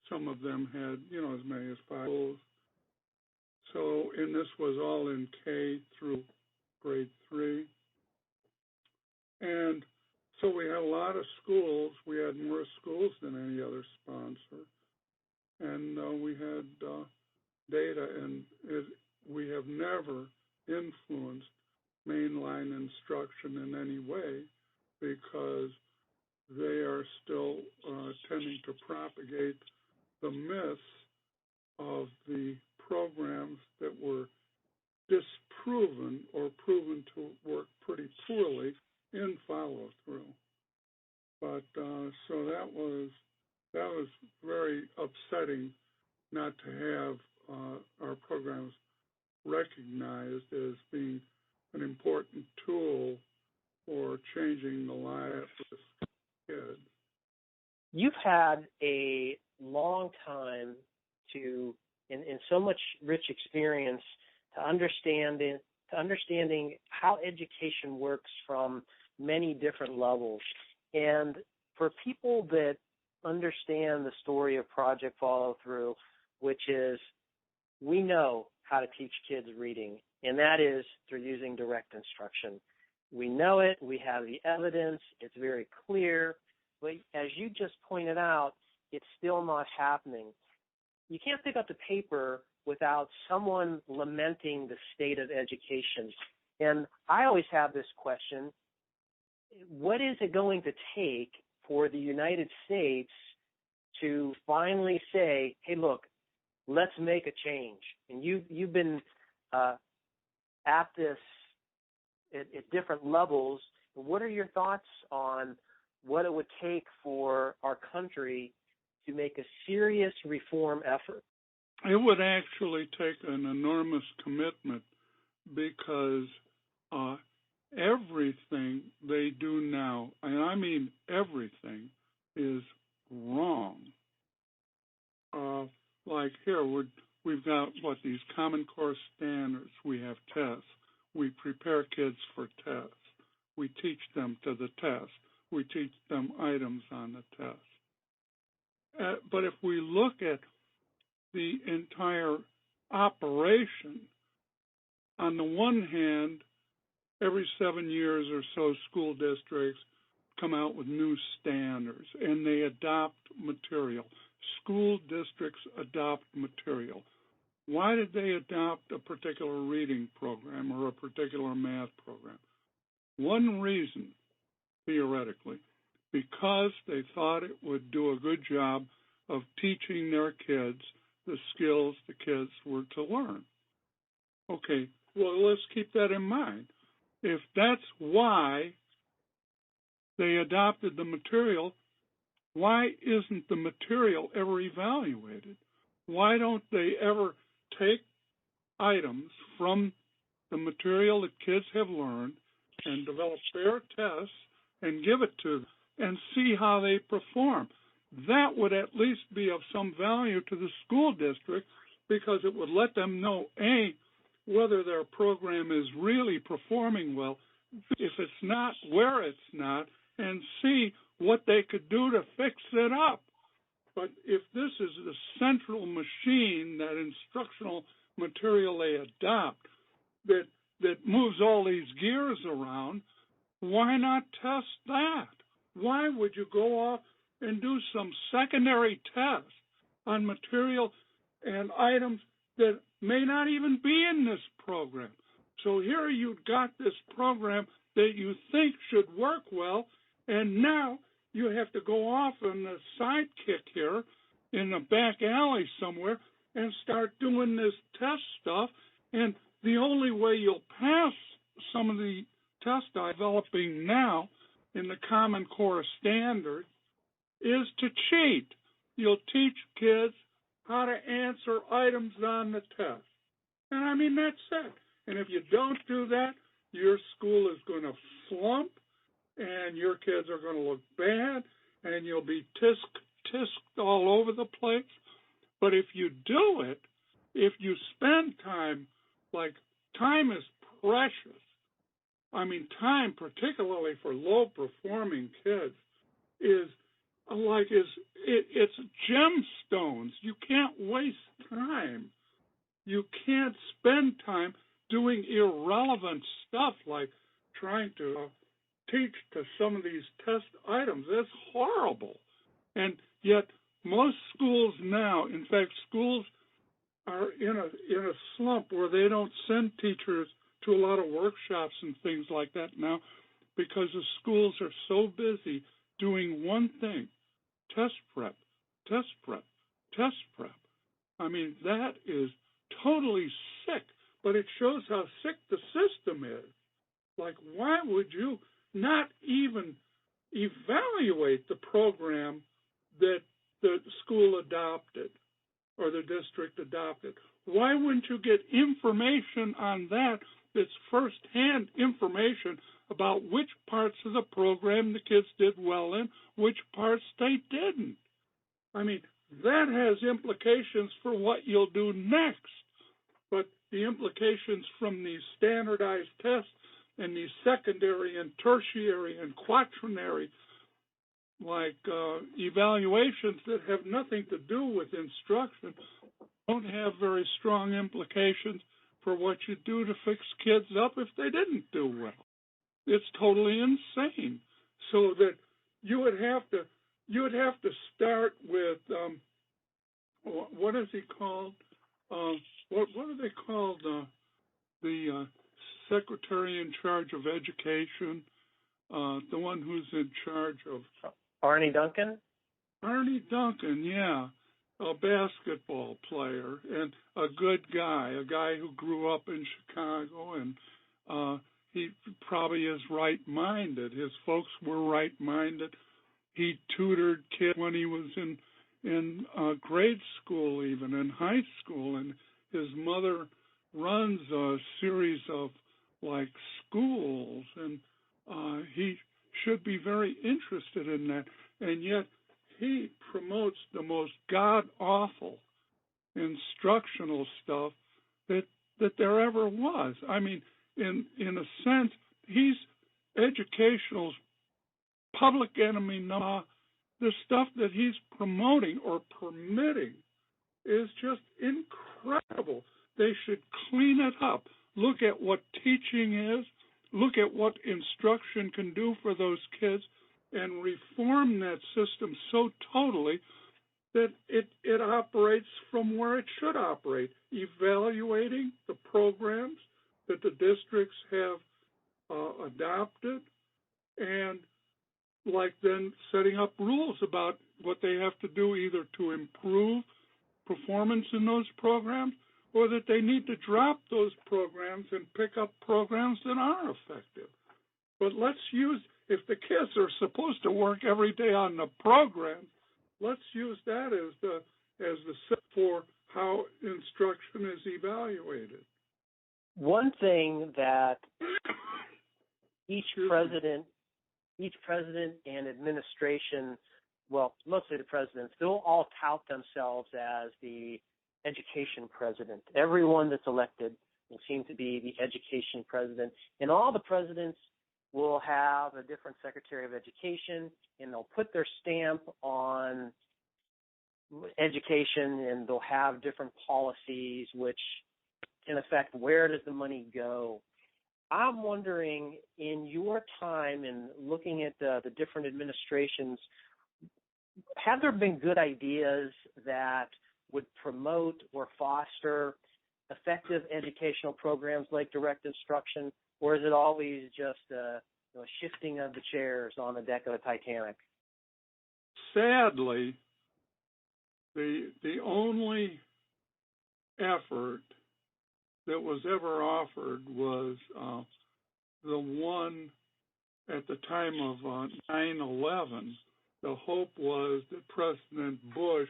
some of them had, as many as 5 schools. So, and this was all in K through grade 3. And so we had a lot of schools. We had more schools than any other sponsor. And we had data, and we have never influenced mainline instruction in any way because they are still tending to propagate the myths of the programs that were disproven or proven to work pretty poorly in follow-through. But so that was very upsetting not to have our programs recognized as being an important tool for changing the lives of kids. You've had a long time in so much rich experience to understanding how education works from many different levels. And for people that understand the story of Project Follow Through, which is we know how to teach kids reading, and that is through using direct instruction. We know it, we have the evidence, it's very clear, but as you just pointed out, it's still not happening. you can't pick up the paper without someone lamenting the state of education. And I always have this question: what is it going to take for the United States to finally say, hey, look, let's make a change? And you've been at this at different levels. What are your thoughts on what it would take for our country to make a serious reform effort? It would actually take an enormous commitment, because everything they do now, and I mean everything, is wrong. Like here, we've got these Common Core standards. We have tests. We prepare kids for tests. We teach them to the test. We teach them items on the test. But if we look at the entire operation, on the one hand, every 7 years or so, school districts come out with new standards, and they adopt material. School districts adopt material. Why did they adopt a particular reading program or a particular math program? One reason, theoretically, because they thought it would do a good job of teaching their kids the skills the kids were to learn. Okay, well, let's keep that in mind. If that's why they adopted the material, why isn't the material ever evaluated? Why don't they ever take items from the material that kids have learned and develop their tests and give it to them and see how they perform? That would at least be of some value to the school district, because it would let them know, A, whether their program is really performing well, if it's not, where it's not, and C, what they could do to fix it up. But if this is the central machine, that instructional material they adopt, that moves all these gears around, why not test that? Why would you go off and do some secondary test on material and items that may not even be in this program? So here you've got this program that you think should work well, and now you have to go off on the sidekick here in the back alley somewhere and start doing this test stuff. And the only way you'll pass some of the tests developing now in the Common Core standard is to cheat. You'll teach kids how to answer items on the test. And I mean, that's it. And if you don't do that, your school is going to flump, and your kids are going to look bad, and you'll be tisked all over the place. But if you do it, if you spend time, like, time is precious. I mean, time, particularly for low-performing kids, it's gemstones. You can't waste time. You can't spend time doing irrelevant stuff like trying to teach to some of these test items. That's horrible. And yet most schools now, in fact, schools are in a slump where they don't send teachers to a lot of workshops and things like that now, because the schools are so busy doing one thing: test prep, test prep, test prep. I mean, that is totally sick, but it shows how sick the system is. Like, why would you not even evaluate the program that the school adopted or the district adopted? Why wouldn't you get information on that that's first-hand information about which parts of the program the kids did well in, which parts they didn't? I mean, that has implications for what you'll do next. But the implications from these standardized tests and these secondary and tertiary and quaternary evaluations that have nothing to do with instruction don't have very strong implications for what you do to fix kids up if they didn't do well. It's totally insane. So that you would have to start with what is he called? What are they called? The secretary in charge of education, the one who's in charge of Arnie Duncan? Arnie Duncan, yeah, a basketball player and a good guy, a guy who grew up in Chicago, and he probably is right-minded. His folks were right-minded. He tutored kids when he was in grade school, even in high school, and his mother runs a series of like schools, and he should be very interested in that, and yet he promotes the most god-awful instructional stuff that there ever was. I mean, in a sense, he's educational's public enemy number. The stuff that he's promoting or permitting is just incredible. They should clean it up. Look at what teaching is. Look at what instruction can do for those kids, and reform that system so totally that it operates from where it should operate, evaluating the programs that the districts have adopted, and like then setting up rules about what they have to do either to improve performance in those programs, or that they need to drop those programs and pick up programs that are effective. But let's use, if the kids are supposed to work every day on the program, let's use that as the set for how instruction is evaluated. One thing that each president and administration, well, mostly the presidents, they'll all tout themselves as the education president. Everyone that's elected will seem to be the education president. And all the presidents will have a different secretary of education, and they'll put their stamp on education, and they'll have different policies which can affect where does the money go. I'm wondering, in your time in looking at the different administrations, have there been good ideas that would promote or foster effective educational programs like direct instruction, or is it always just a shifting of the chairs on the deck of the Titanic? Sadly, the only effort that was ever offered was the one at the time of 9/11. The hope was that President Bush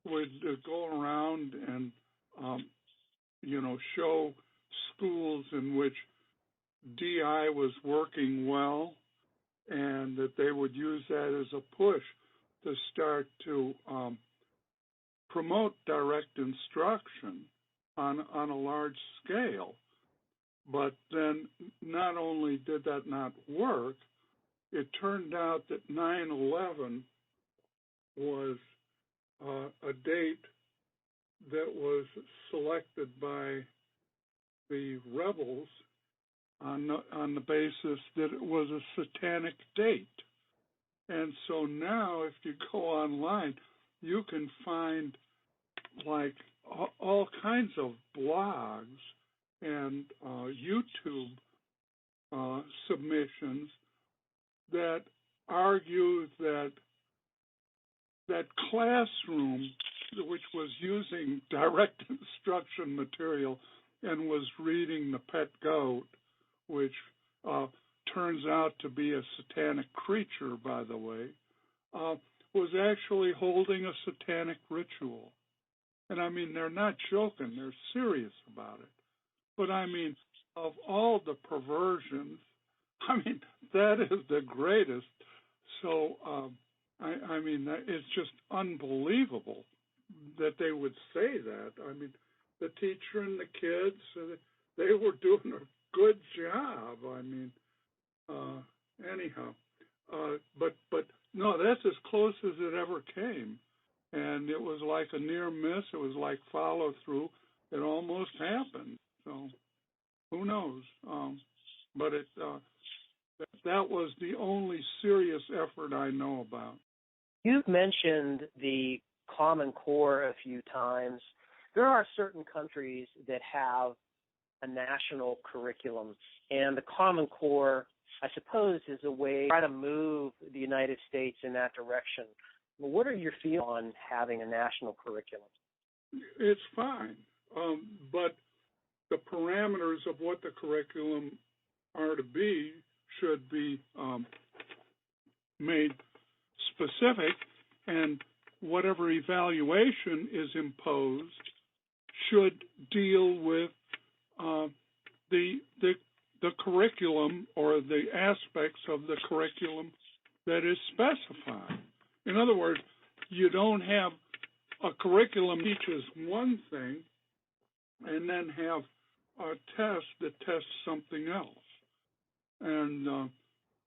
would go around and, show schools in which DI was working well, and that they would use that as a push to start to promote direct instruction on a large scale. But then not only did that not work, it turned out that 9/11 was a date that was selected by the rebels on the basis that it was a satanic date. And so now if you go online, you can find like all kinds of blogs and YouTube submissions that argue that classroom, which was using direct instruction material and was reading The Pet Goat, which turns out to be a satanic creature, by the way, was actually holding a satanic ritual. And I mean, they're not joking, they're serious about it. But I mean, of all the perversions, I mean, that is the greatest. So, I mean, it's just unbelievable that they would say that. I mean, the teacher and the kids, they were doing a good job. I mean, anyhow. But no, that's as close as it ever came. And it was like a near miss. It was like follow through. It almost happened. So who knows? But that was the only serious effort I know about. You've mentioned the Common Core a few times. There are certain countries that have a national curriculum, and the Common Core, I suppose, is a way to try to move the United States in that direction. What are your feelings on having a national curriculum? It's fine, but the parameters of what the curriculum are to be should be made specific, and whatever evaluation is imposed should deal with the curriculum or the aspects of the curriculum that is specified. In other words, you don't have a curriculum that teaches one thing and then have a test that tests something else. And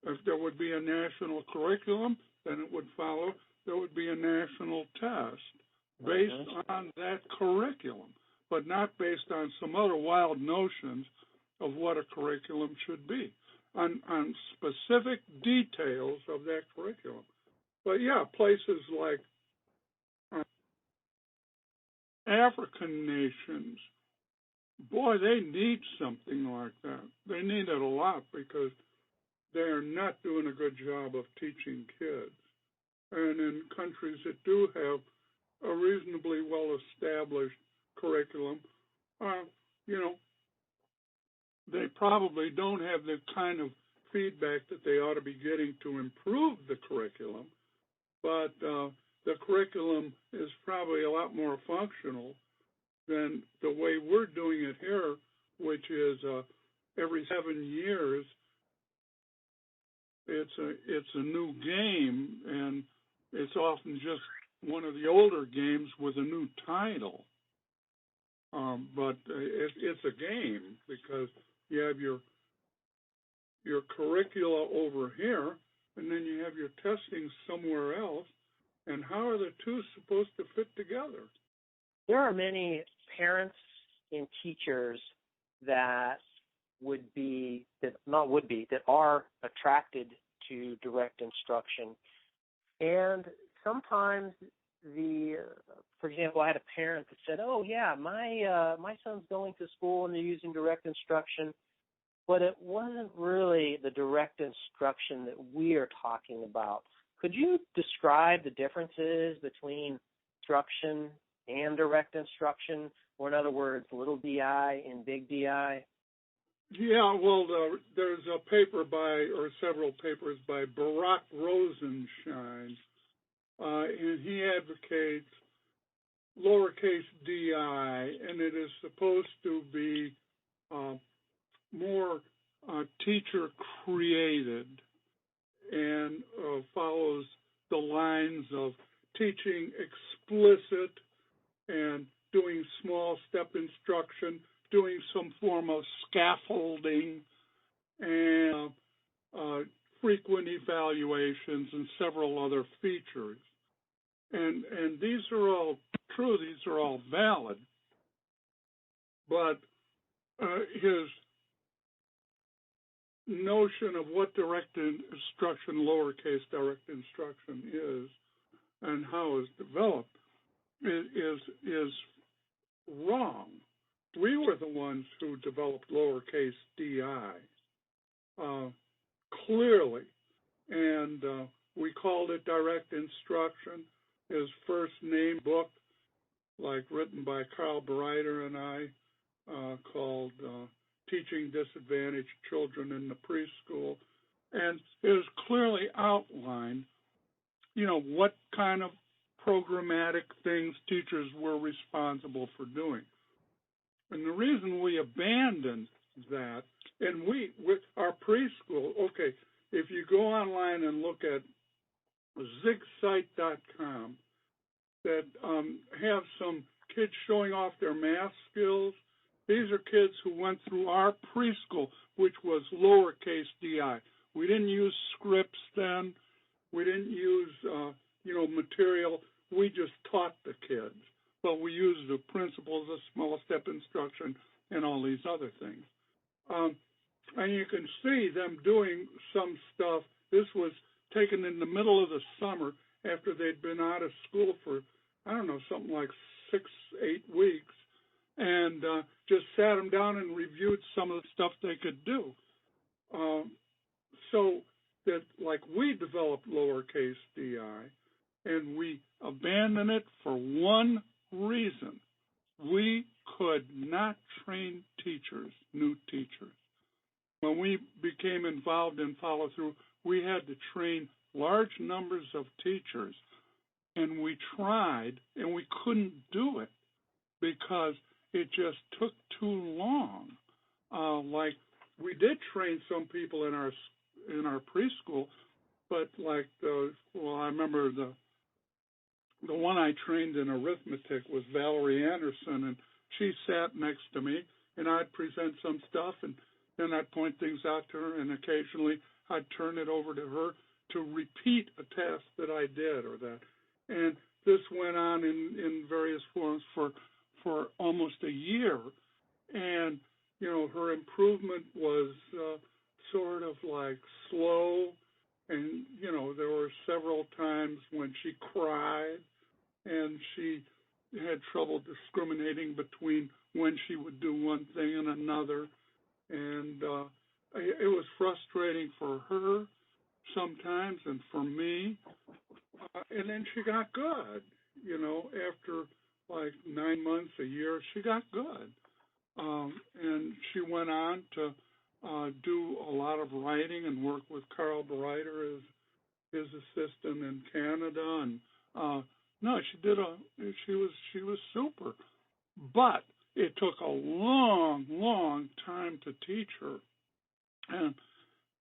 if there would be a national curriculum, then it would follow there would be a national test based on that curriculum, but not based on some other wild notions of what a curriculum should be, on specific details of that curriculum. But yeah, places like African nations, boy, they need something like that. They need it a lot because they are not doing a good job of teaching kids. And in countries that do have a reasonably well-established curriculum, they probably don't have the kind of feedback that they ought to be getting to improve the curriculum, but the curriculum is probably a lot more functional than the way we're doing it here, which is every 7 years it's a new game, and it's often just one of the older games with a new title. But it's a game because you have your curricula over here, and then you have your testing somewhere else. And how are the two supposed to fit together? There are many parents and teachers that are attracted to direct instruction. And sometimes for example, I had a parent that said, "Oh yeah, my son's going to school and they're using direct instruction," but it wasn't really the direct instruction that we are talking about. Could you describe the differences between instruction and direct instruction, or in other words, little DI and big DI? Yeah, well, there's a paper or several papers by Barak Rosenshine, and he advocates lowercase di, and it is supposed to be more teacher-created and follows the lines of teaching explicit and doing small step instruction, doing some form of scaffolding, and frequent evaluations and several other features. And these are all true, these are all valid, but his notion of what direct instruction, lowercase direct instruction is and how it's developed is wrong. We were the ones who developed lowercase di, clearly, and we called it direct instruction. His first name book, like written by Carl Breiter and I, called Teaching Disadvantaged Children in the Preschool, and it is clearly outlined, what kind of programmatic things teachers were responsible for doing. And the reason we abandoned that, and with our preschool, okay, if you go online and look at zigsite.com that have some kids showing off their math skills, these are kids who went through our preschool, which was lowercase di. We didn't use scripts then. We didn't use, material. We just taught the kids. But we used the principles of small step instruction and all these other things. And you can see them doing some stuff. This was taken in the middle of the summer after they'd been out of school for I don't know, something like 6-8 weeks, and just sat them down and reviewed some of the stuff they could do. So that, like, we developed lowercase di, and we abandoned it for one reason. We could not train teachers, new teachers. When we became involved in follow-through, we had to train large numbers of teachers, and we tried, and we couldn't do it because it just took too long. Like, we did train some people in our preschool, but like I remember the one I trained in arithmetic was Valerie Anderson, and she sat next to me, and I'd present some stuff, and then I'd point things out to her, and occasionally I'd turn it over to her to repeat a task that I did or that. And this went on in various forms for almost a year, and her improvement was sort of like slow, and there were several times when she cried, and she had trouble discriminating between when she would do one thing and another, and it was frustrating for her sometimes and for me. And then she got good, after like 9 months, a year, she got good. And she went on to do a lot of writing and work with Carl Breiter as his assistant in Canada. And no, she was super. But it took a long, long time to teach her. And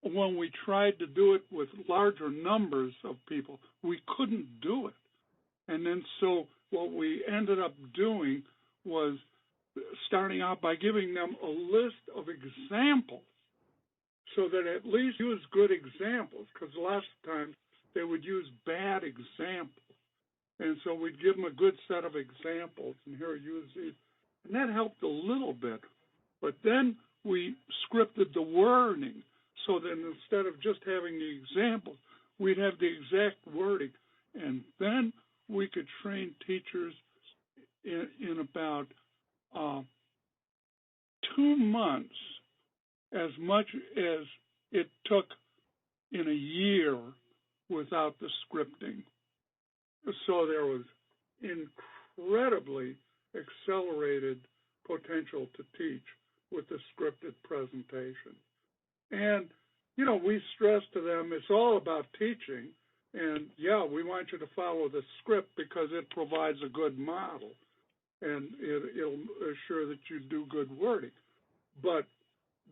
when we tried to do it with larger numbers of people, we couldn't do it. And then so what we ended up doing was starting out by giving them a list of examples so that at least use good examples, because last time they would use bad examples. And so we'd give them a good set of examples, and here, use these. And that helped a little bit. But then we scripted the wording so that instead of just having the examples, we'd have the exact wording. And then we could train teachers in about 2 months, as much as it took in a year without the scripting. So there was incredibly accelerated potential to teach with the scripted presentation. And, we stress to them it's all about teaching. And, yeah, we want you to follow the script because it provides a good model, and it'll assure that you do good wording. But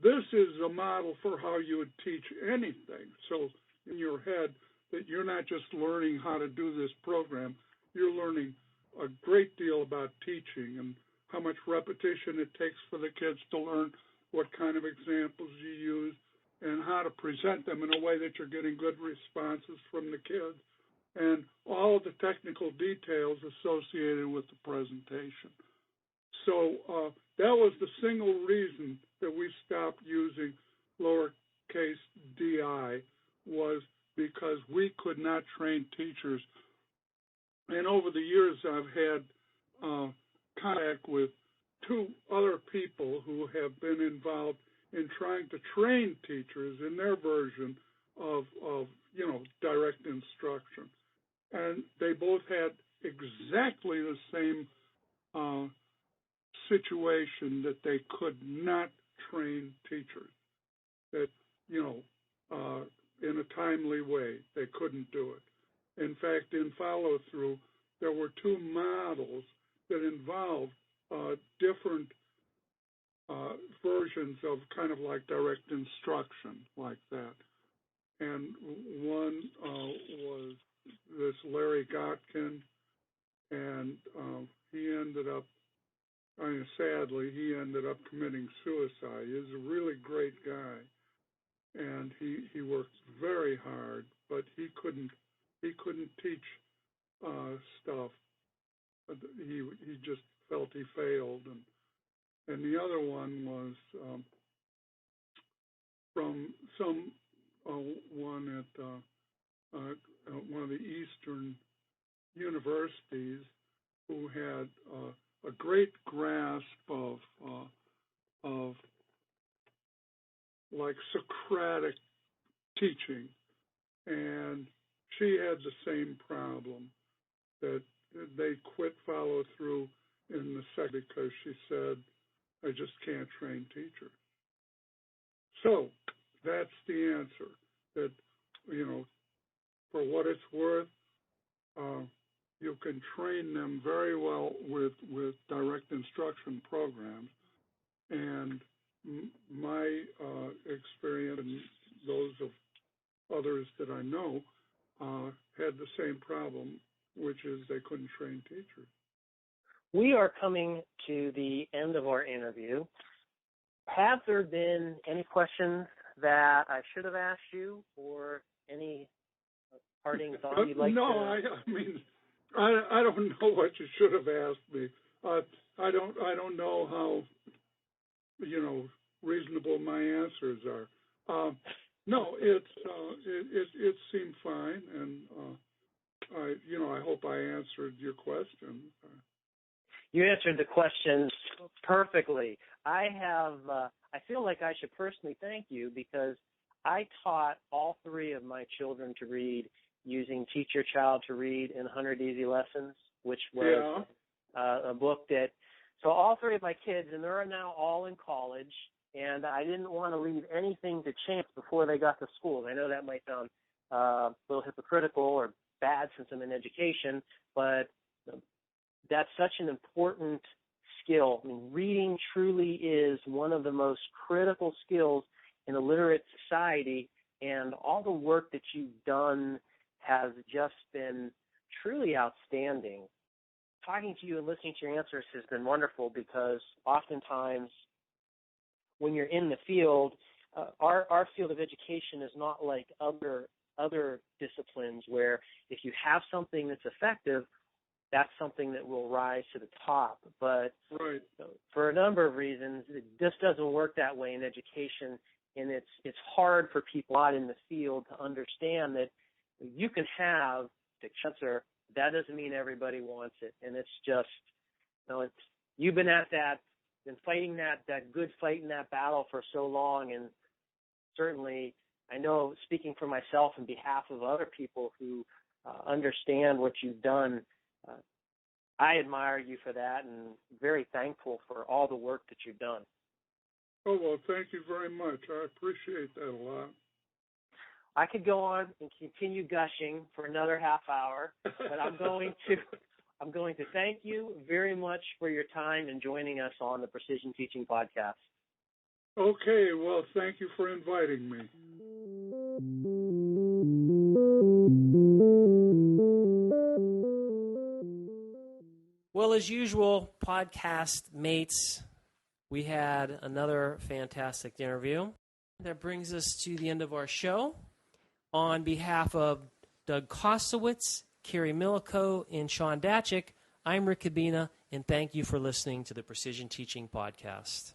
this is a model for how you would teach anything. So in your head, that you're not just learning how to do this program, you're learning a great deal about teaching and how much repetition it takes for the kids to learn what kind of examples you use and how to present them in a way that you're getting good responses from the kids, and all of the technical details associated with the presentation. So that was the single reason that we stopped using lowercase di, was because we could not train teachers. And over the years, I've had contact with 2 other people who have been involved in trying to train teachers in their version of direct instruction. And they both had exactly the same situation, that they could not train teachers, that, in a timely way, they couldn't do it. In fact, in follow-through, there were 2 models that involved different versions of kind of like direct instruction like that. And one was this Larry Gotkin, and he ended up, sadly, he ended up committing suicide. He was a really great guy, and he worked very hard, but he couldn't teach stuff. He just felt he failed, and the other one was from one at one of the Eastern universities, who had a great grasp of like Socratic teaching, and she had the same problem, that they quit follow through in the second because she said, I just can't train teachers. So that's the answer, that, for what it's worth, you can train them very well with direct instruction programs. And my experience and those of others that I know had the same problem, which is they couldn't train teachers. We are coming to the end of our interview. Have there been any questions that I should have asked you, or any parting thoughts you'd like no, to? I mean, I don't know what you should have asked me. I don't know how reasonable my answers are. No, it seemed fine, and I hope I answered your question. You answered the questions perfectly. I feel like I should personally thank you, because I taught all three of my children to read using Teach Your Child to Read in 100 Easy Lessons, which was a book that, so all three of my kids, and they're now all in college, and I didn't want to leave anything to chance before they got to school. I know that might sound a little hypocritical or bad since I'm in education, but that's such an important skill. I mean, reading truly is one of the most critical skills in a literate society, and all the work that you've done has just been truly outstanding. Talking to you and listening to your answers has been wonderful, because oftentimes when you're in the field, our field of education is not like other disciplines, where if you have something that's effective, that's something that will rise to the top. But right. For a number of reasons, it just doesn't work that way in education, and it's hard for people out in the field to understand that you can have the cancer. That doesn't mean everybody wants it, and it's just, you've been at that, been fighting that good fight in that battle for so long, and certainly I know, speaking for myself and behalf of other people who understand what you've done, I admire you for that, and very thankful for all the work that you've done. Oh, well, thank you very much. I appreciate that a lot. I could go on and continue gushing for another half hour, but I'm going to thank you very much for your time and joining us on the Precision Teaching Podcast. Okay, well, thank you for inviting me. Well, as usual, podcast mates, we had another fantastic interview. That brings us to the end of our show. On behalf of Doug Kosowitz, Carrie Milico, and Sean Datchick, I'm Rick Cabina, and thank you for listening to the Precision Teaching Podcast.